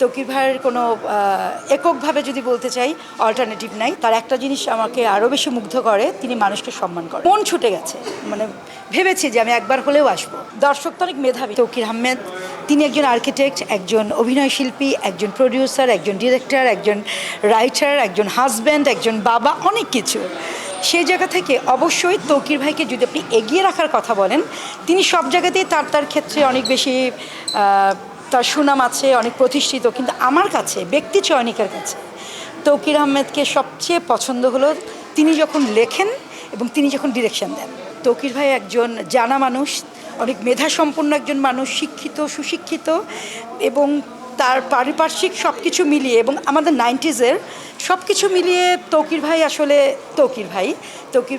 তৌকির ভাইয়ের কোনো এককভাবে যদি বলতে চাই অল্টারনেটিভ নাই। তার একটা জিনিস আমাকে আরও বেশি মুগ্ধ করে, তিনি মানুষকে সম্মান করেন। মন ছুটে গেছে, মানে ভেবেছি যে আমি একবার হলেও আসবো। দর্শক তো অনেক মেধাবী। তৌকির আহমেদ তিনি একজন আর্কিটেক্ট, একজন অভিনয় শিল্পী, একজন প্রডিউসার, একজন ডিরেক্টর, একজন রাইটার, একজন হাজব্যান্ড, একজন বাবা, অনেক কিছু। সেই জায়গা থেকে অবশ্যই তৌকির ভাইকে যদি আপনি এগিয়ে রাখার কথা বলেন, তিনি সব জায়গাতেই তার ক্ষেত্রে অনেক বেশি তার সুনাম আছে, অনেক প্রতিষ্ঠিত। কিন্তু আমার কাছে ব্যক্তি চয়নিকের কাছে তৌকির আহমেদকে সবচেয়ে পছন্দ হলো তিনি যখন লেখেন এবং তিনি যখন ডিরেকশন দেন। তৌকির ভাই একজন জানা মানুষ, অনেক মেধাসম্পন্ন একজন মানুষ, শিক্ষিত, সুশিক্ষিত, এবং তার পারিপার্শ্বিক সব কিছু মিলিয়ে এবং আমাদের 90s সব কিছু মিলিয়ে তৌকির ভাই আসলে তৌকির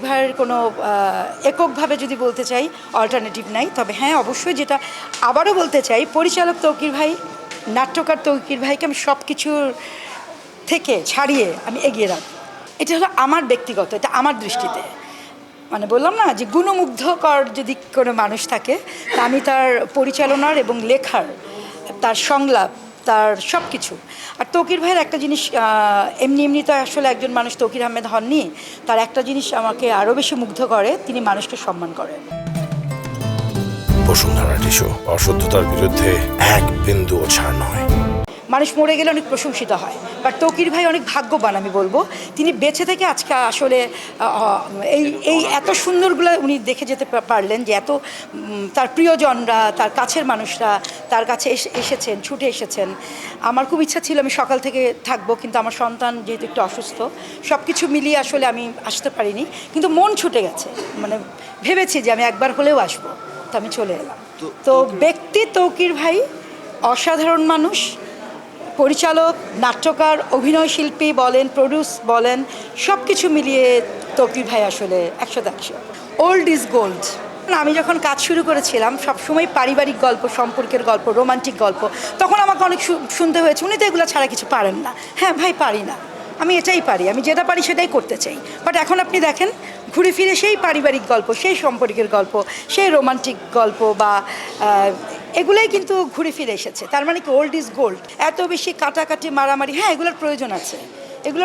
ভাইয়ের কোনো এককভাবে যদি বলতে চাই অল্টারনেটিভ নাই। তবে হ্যাঁ, অবশ্যই যেটা আবারও বলতে চাই, পরিচালক তৌকির ভাই, নাট্যকার তৌকির ভাইকে আমি সব কিছুর থেকে ছাড়িয়ে আমি এগিয়ে রাখব। এটা হলো আমার ব্যক্তিগত, এটা আমার দৃষ্টিতে। মানে বললাম না যে গুণমুগ্ধকর যদি কোনো মানুষ থাকে, তা আমি তার পরিচালনার এবং লেখার, তার সংলাপ, তার সব কিছু। আর তৌকির ভাইয়ের একটা জিনিস, এমনি তো আসলে একজন মানুষ তৌকির আহমেদ হননি, তার একটা জিনিস আমাকে আরও বেশি মুগ্ধ করে, তিনি মানুষকে সম্মান করেন। বসুন্ধরা টিস্যু অশুদ্ধতার বিরুদ্ধে এক বিন্দুও ছাড় নয়। মানুষ মরে গেলে অনেক প্রশংসিত হয়, বাট তৌকির ভাই অনেক ভাগ্যবান আমি বলবো। তিনি বেঁচে থেকে আজকে আসলে এই এত সুন্দরগুলো উনি দেখে যেতে পারলেন, যে এত তার প্রিয়জনরা, তার কাছের মানুষরা তার কাছে এসেছেন, ছুটে এসেছেন। আমার খুব ইচ্ছা ছিল আমি সকাল থেকে থাকবো, কিন্তু আমার সন্তান যেহেতু একটু অসুস্থ, সব কিছু মিলিয়ে আসলে আমি আসতে পারিনি। কিন্তু মন ছুটে গেছে, মানে ভেবেছি যে আমি একবার হলেও আসবো, তো আমি চলে এলাম। তো ব্যক্তি তৌকির ভাই অসাধারণ মানুষ, পরিচালক, নাট্যকার, অভিনয় শিল্পী বলেন, প্রডিউস বলেন, সব কিছু মিলিয়ে তৌকির ভাই আসলে 100-100। Old is gold. আমি যখন কাজ শুরু করেছিলাম সবসময় পারিবারিক গল্প, সম্পর্কের গল্প, রোমান্টিক গল্প, তখন আমাকে অনেক শুনতে হয়েছে উনি তো এগুলো ছাড়া কিছু পারেন না। হ্যাঁ ভাই, পারি না, আমি এটাই পারি, আমি যেটা পারি সেটাই করতে চাই। বাট এখন আপনি দেখেন, ঘুরে ফিরে সেই পারিবারিক গল্প, সেই সম্পর্কের গল্প, সেই রোমান্টিক গল্প বা এগুলাই কিন্তু ঘুরে ফিরে এসেছে। তার মানে কি ওল্ড ইজ গোল্ড। এত বেশি কাটাকাটি, মারামারি, হ্যাঁ এগুলোর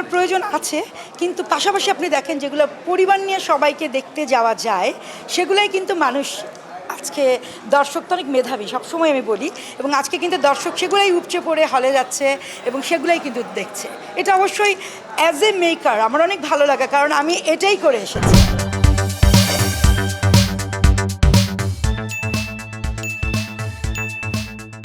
প্রয়োজন আছে, কিন্তু পাশাপাশি আপনি দেখেন যেগুলো পরিবার নিয়ে সবাইকে দেখতে যাওয়া যায়, সেগুলাই কিন্তু মানুষ আজকে, দর্শক তো অনেক মেধাবী, সবসময় আমি বলি, এবং আজকে কিন্তু দর্শক সেগুলাই উপচে পড়ে হলে যাচ্ছে এবং সেগুলাই কিন্তু দেখছে। এটা অবশ্যই অ্যাজ এ মেকার আমার অনেক ভালো লাগে, কারণ আমি এটাই করে এসেছি।